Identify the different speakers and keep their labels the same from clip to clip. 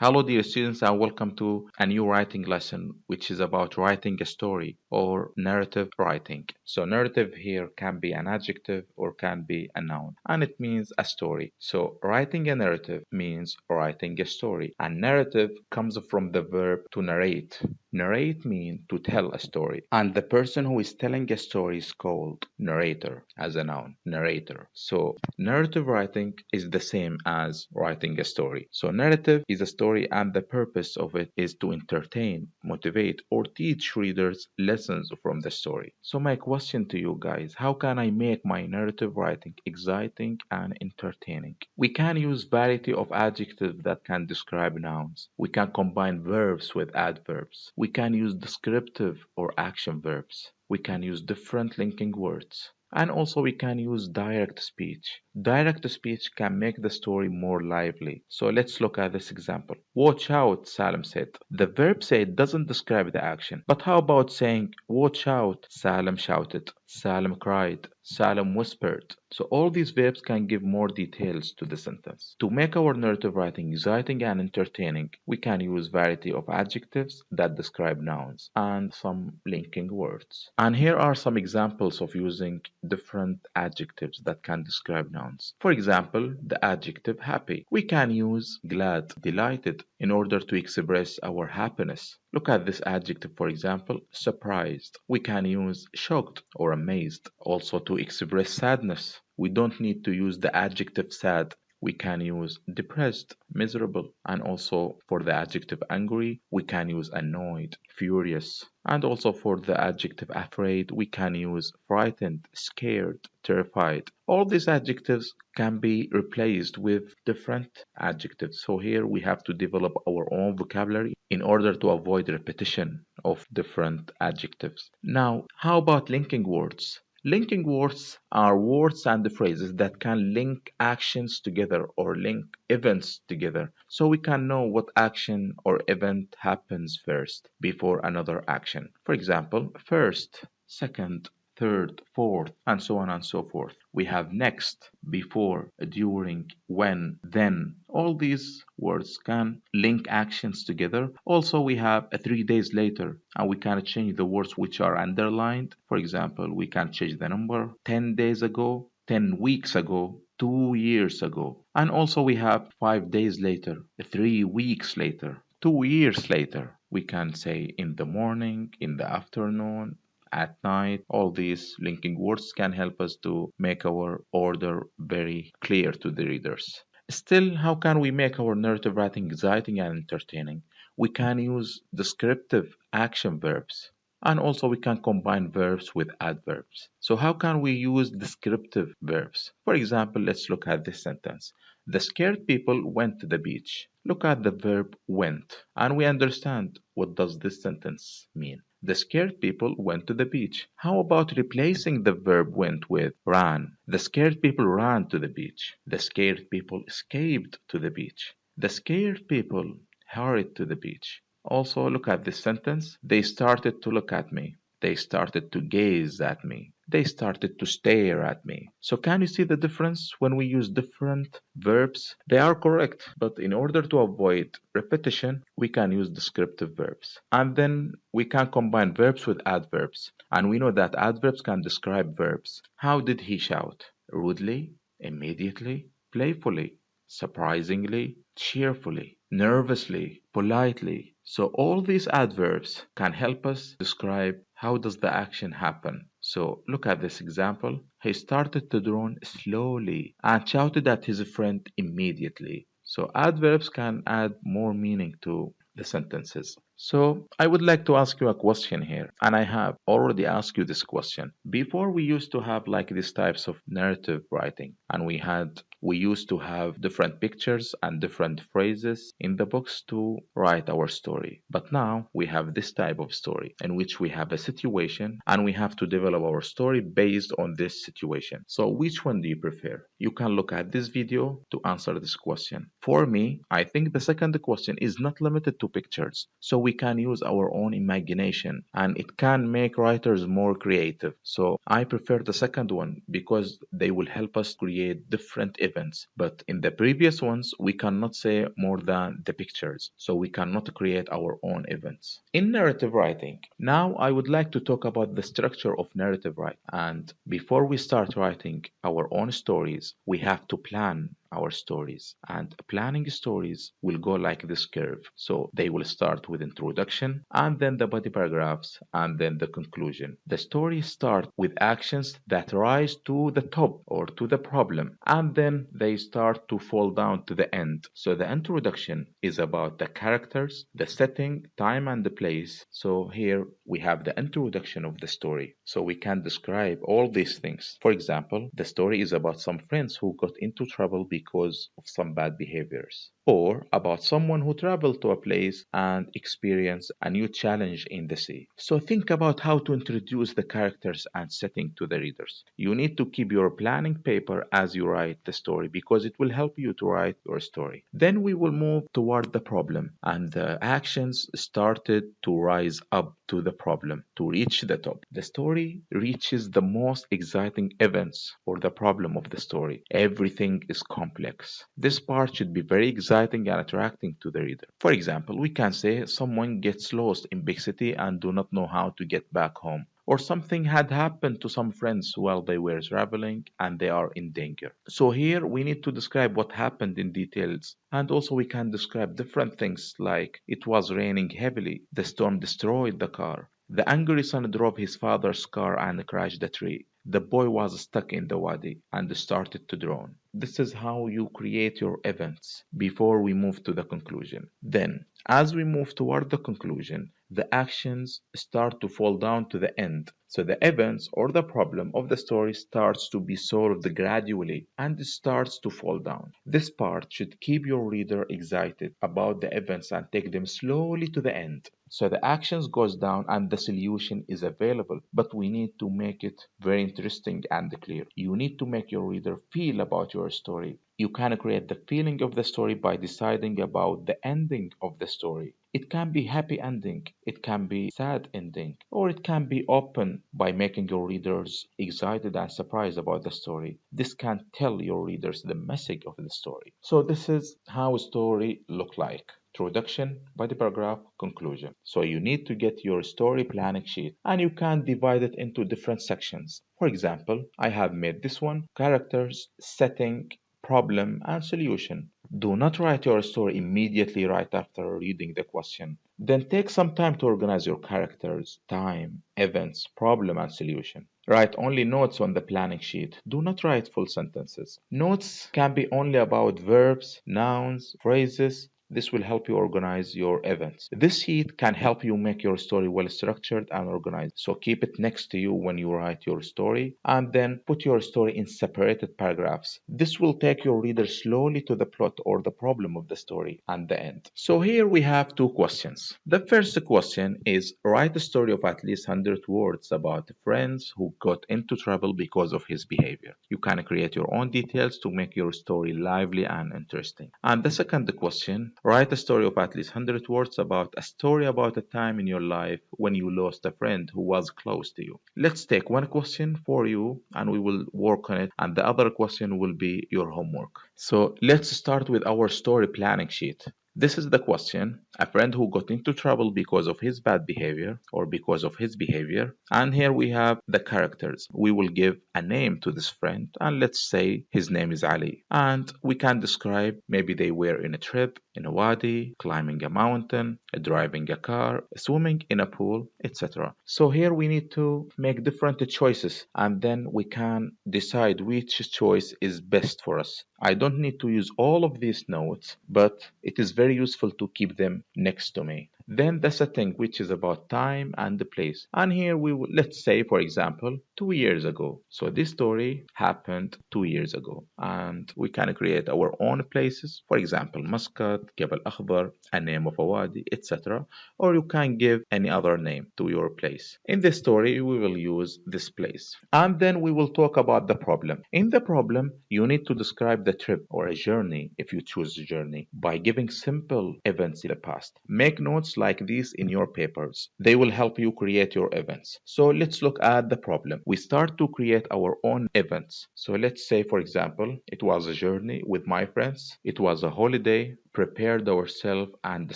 Speaker 1: Hello, dear students, and welcome to a new writing lesson, which is about writing a story or narrative writing. So, narrative here can be an adjective or can be a noun, and it means a story. So, writing a narrative means writing a story. And narrative comes from the verb to narrate. Narrate means to tell a story, and the person who is telling a story is called narrator as a noun, narrator. So, narrative writing is the same as writing a story. So, narrative is a story, and the purpose of it is to entertain, motivate, or teach readers lessons from the story. So, my question to you guys, how can I make my narrative writing exciting and entertaining? We can use variety of adjectives that can describe nouns. We can combine verbs with adverbs. We can use descriptive or action verbs. We can use different linking words. And also we can use direct speech. Direct speech can make the story more lively. So let's look at this example. Watch out, Salim said. The verb said doesn't describe the action. But how about saying, watch out, Salim shouted, Salim cried, Salim whispered. So all these verbs can give more details to the sentence. To make our narrative writing exciting and entertaining, we can use variety of adjectives that describe nouns and some linking words. And here are some examples of using different adjectives that can describe nouns. For example, the adjective happy. We can use glad, delighted in order to express our happiness. Look at this adjective, for example, surprised. We can use shocked or amazed also to express sadness. We don't need to use the adjective sad. We can use depressed, miserable, and also for the adjective angry, we can use annoyed, furious. And also for the adjective afraid, we can use frightened, scared, terrified. All these adjectives can be replaced with different adjectives. So here we have to develop our own vocabulary in order to avoid repetition of different adjectives. Now, how about linking words? Linking words are words and phrases that can link actions together or link events together, so we can know what action or event happens first before another action. For example, first, second, third, fourth, and so on and so forth. We have next, before, during, when, then. All these words can link actions together. Also, we have 3 days later, and we can change the words which are underlined. For example, we can change the number 10 days ago, 10 weeks ago, 2 years ago. And also, we have 5 days later, 3 weeks later, 2 years later. We can say in the morning, in the afternoon, at night. All these linking words can help us to make our order very clear to the readers. Still, how can we make our narrative writing exciting and entertaining? We can use descriptive action verbs. And also we can combine verbs with adverbs. So how can we use descriptive verbs? For example, let's look at this sentence. The scared people went to the beach. Look at the verb went, and we understand what does this sentence mean. The scared people went to the beach. How about replacing the verb went with ran? The scared people ran to the beach. The scared people escaped to the beach. The scared people hurried to the beach. Also, look at this sentence. They started to look at me. They started to gaze at me. They started to stare at me. So can you see the difference when we use different verbs? They are correct, but in order to avoid repetition, we can use descriptive verbs. And then we can combine verbs with adverbs. And we know that adverbs can describe verbs. How did he shout? Rudely, immediately, playfully, surprisingly, cheerfully, nervously, politely. So all these adverbs can help us describe how does the action happen. So look at this example. He started to drone slowly and shouted at his friend immediately. So adverbs can add more meaning to the sentences. So I would like to ask you a question here, and I have already asked you this question. Before we used to have like these types of narrative writing, and we used to have different pictures and different phrases in the books to write our story. But now we have this type of story in which we have a situation and we have to develop our story based on this situation. So which one do you prefer? You can look at this video to answer this question. For me, I think the second question is not limited to pictures. So we can use our own imagination and it can make writers more creative. So I prefer the second one because they will help us create different events, but in the previous ones, we cannot say more than the pictures, so we cannot create our own events. In narrative writing, now I would like to talk about the structure of narrative writing. And before we start writing our own stories, we have to plan our stories, and planning stories will go like this curve. So they will start with introduction, and then the body paragraphs, and then the conclusion. The stories start with actions that rise to the top or to the problem, and then they start to fall down to the end. So the introduction is about the characters, the setting, time, and the place. So here we have the introduction of the story, so we can describe all these things. For example, the story is about some friends who got into trouble because of some bad behaviors, or about someone who traveled to a place and experienced a new challenge in the sea. So think about how to introduce the characters and setting to the readers. You need to keep your planning paper as you write the story because it will help you to write your story. Then we will move toward the problem, and the actions started to rise up to the problem to reach the top. The story reaches the most exciting events or the problem of the story. Everything is complex. This part should be very exciting and attracting to the reader. For example, we can say someone gets lost in big city and do not know how to get back home. Or something had happened to some friends while they were traveling and they are in danger. So here we need to describe what happened in details. And also we can describe different things like it was raining heavily, the storm destroyed the car, the angry son drove his father's car and crashed the tree. The boy was stuck in the wadi and started to drown. This is how you create your events before we move to the conclusion. Then, as we move toward the conclusion, the actions start to fall down to the end. So the events or the problem of the story starts to be solved gradually and starts to fall down. This part should keep your reader excited about the events and take them slowly to the end. So the actions goes down and the solution is available, but we need to make it very interesting and clear. You need to make your reader feel about your story. You can create the feeling of the story by deciding about the ending of the story. It can be happy ending, it can be sad ending, or it can be open by making your readers excited and surprised about the story. This can tell your readers the message of the story. So this is how a story look like. Introduction, body paragraph, conclusion. So you need to get your story planning sheet and you can divide it into different sections. For example, I have made this one: characters, setting, problem, and solution. Do not write your story immediately right after reading the question. Then take some time to organize your characters, time, events, problem, and solution. Write only notes on the planning sheet. Do not write full sentences. Notes can be only about verbs, nouns, phrases. This will help you organize your events. This sheet can help you make your story well structured and organized. So keep it next to you when you write your story, and then put your story in separated paragraphs. This will take your reader slowly to the plot or the problem of the story and the end. So here we have two questions. The first question is: write a story of at least 100 words about friends who got into trouble because of his behavior. You can create your own details to make your story lively and interesting. And the second question: write a story of at least 100 words about a story about a time in your life when you lost a friend who was close to you. Let's take one question for you and we will work on it, and the other question will be your homework. So let's start with our story planning sheet. This is the question: a friend who got into trouble because of his bad behavior or because of his behavior. And here we have the characters. We will give a name to this friend and let's say his name is Ali. And we can describe maybe they were in a trip, in a wadi, climbing a mountain, driving a car, swimming in a pool, etc. So here we need to make different choices and then we can decide which choice is best for us. I don't need to use all of these notes, but it is very useful to keep them next to me. Then the setting, which is about time and the place. And here we will, let's say, for example, 2 years ago. So this story happened 2 years ago. And we can create our own places. For example, Muscat, Jabal Akhbar, a name of a wadi, etc. Or you can give any other name to your place. In this story, we will use this place. And then we will talk about the problem. In the problem, you need to describe the trip or a journey, if you choose a journey, by giving simple events in the past. Make notes like these in your papers. They will help you create your events. So let's look at the problem. We start to create our own events. So let's say, for example, it was a journey with my friends. It was a holiday, prepared ourselves and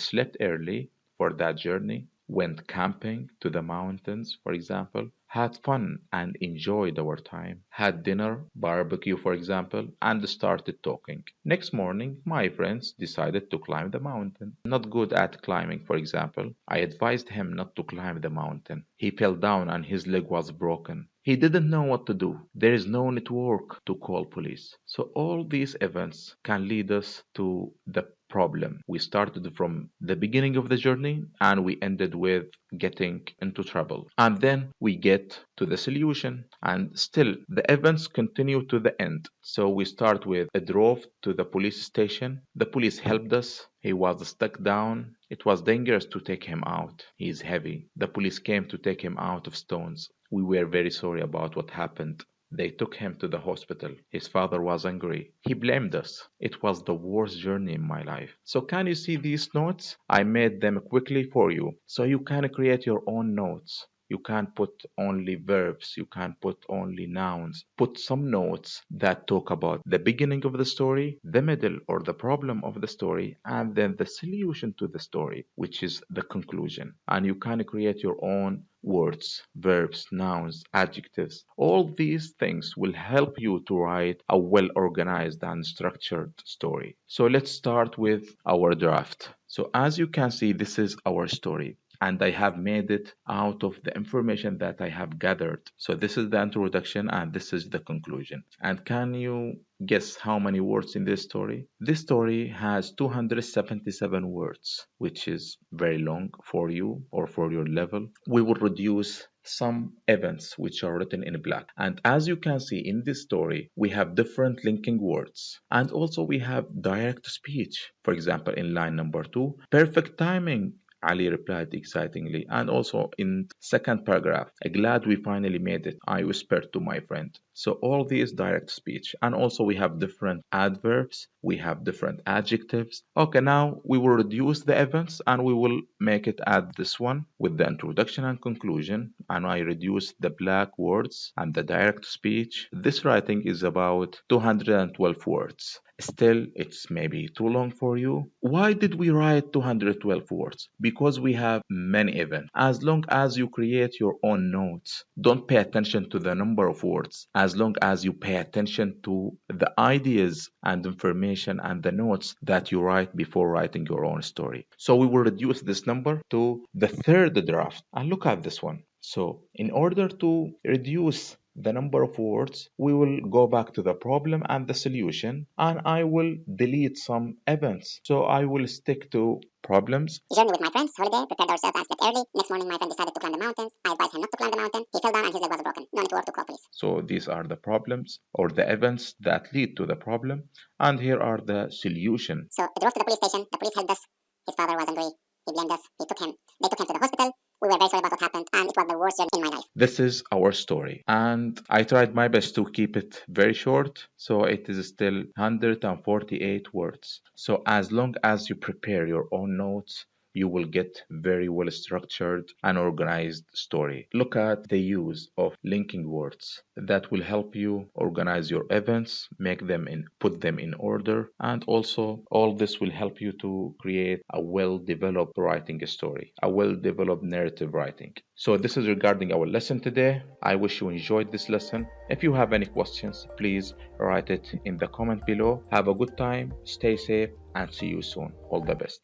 Speaker 1: slept early for that journey, went camping to the mountains, for example, had fun and enjoyed our time, had dinner, barbecue, for example, and started talking. Next morning, my friends decided to climb the mountain. Not good at climbing, for example. I advised him not to climb the mountain. He fell down and his leg was broken. He didn't know what to do. There is no network to call police. So all these events can lead us to the problem. We started from the beginning of the journey and we ended with getting into trouble. And then we get to the solution and still the events continue to the end. So we start with a drove to the police station. The police helped us. He was stuck down. It was dangerous to take him out. He is heavy. The police came to take him out of stones. We were very sorry about what happened. They took him to the hospital. His father was angry. He blamed us. It was the worst journey in my life. So can you see these notes? I made them quickly for you. So you can create your own notes. You can't put only verbs. You can't put only nouns. Put some notes that talk about the beginning of the story, the middle or the problem of the story, and then the solution to the story, which is the conclusion. And you can create your own words, verbs, nouns, adjectives. All these things will help you to write a well-organized and structured story. So let's start with our draft. So as you can see, this is our story. And I have made it out of the information that I have gathered. So this is the introduction and this is the conclusion. And can you guess how many words in this story? This story has 277 words, which is very long for you or for your level. We will reduce some events which are written in black. And as you can see in this story, we have different linking words. And also we have direct speech. For example, in line number 2, perfect timing. Ali replied excitingly. And also in second paragraph, glad we finally made it, I whispered to my friend. So all these direct speech. And also we have different adverbs, we have different adjectives. Okay, now we will reduce the events and we will make it at this one with the introduction and conclusion. And I reduced the black words and the direct speech. This writing is about 212 words. Still, it's maybe too long for you. Why did we write 212 words? Because we have many events. As long as you create your own notes, don't pay attention to the number of words. As long as you pay attention to the ideas and information and the notes that you write before writing your own story. So we will reduce this number to the third draft. And look at this one. So in order to reduce the number of words, we will go back to the problem and the solution, and I will delete some events. So I will stick to problems.
Speaker 2: Journey with my friends, holiday, prepared ourselves and slept early. Next morning, my friend decided to climb the mountains. I advised him not to climb the mountain. He fell down and his leg was broken. No network to call police.
Speaker 1: So these are the problems or the events that lead to the problem, and here are the solution.
Speaker 2: So we drove to the police station. The police helped us. His father was angry. He blamed us. They took him to the hospital. We were very sorry about what happened, and it was the worst journey in my life.
Speaker 1: This is our story, and I tried my best to keep it very short, so it is still 148 words. So as long as you prepare your own notes, you will get very well structured and organized story. Look at the use of linking words that will help you organize your events, put them in order, and also all this will help you to create a well-developed writing story, a well-developed narrative writing. So this is regarding our lesson today. I wish you enjoyed this lesson. If you have any questions, please write it in the comment below. Have a good time, stay safe, and see you soon. All the best.